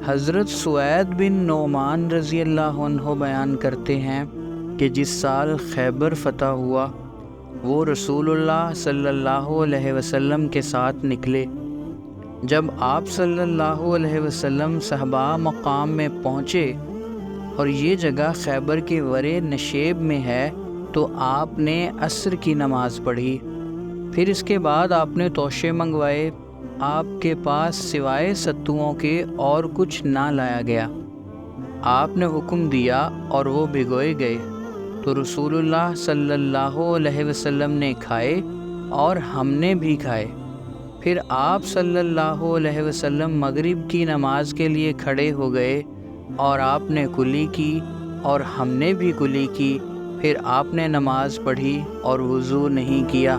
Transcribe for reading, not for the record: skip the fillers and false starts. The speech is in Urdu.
حضرت سوید بن نعمان رضی اللہ عنہ بیان کرتے ہیں کہ جس سال خیبر فتح ہوا وہ رسول اللہ صلی اللہ علیہ وسلم کے ساتھ نکلے۔ جب آپ صلی اللہ علیہ وسلم صحبہ مقام میں پہنچے اور یہ جگہ خیبر کے ورے نشیب میں ہے تو آپ نے عصر کی نماز پڑھی۔ پھر اس کے بعد آپ نے توشے منگوائے۔ آپ کے پاس سوائے ستوؤں کے اور کچھ نہ لایا گیا۔ آپ نے حکم دیا اور وہ بھگوئے گئے تو رسول اللہ صلی اللہ علیہ وسلم نے کھائے اور ہم نے بھی کھائے۔ پھر آپ صلی اللہ علیہ وسلم مغرب کی نماز کے لیے کھڑے ہو گئے اور آپ نے کلی کی اور ہم نے بھی کلی کی۔ پھر آپ نے نماز پڑھی اور وضو نہیں کیا۔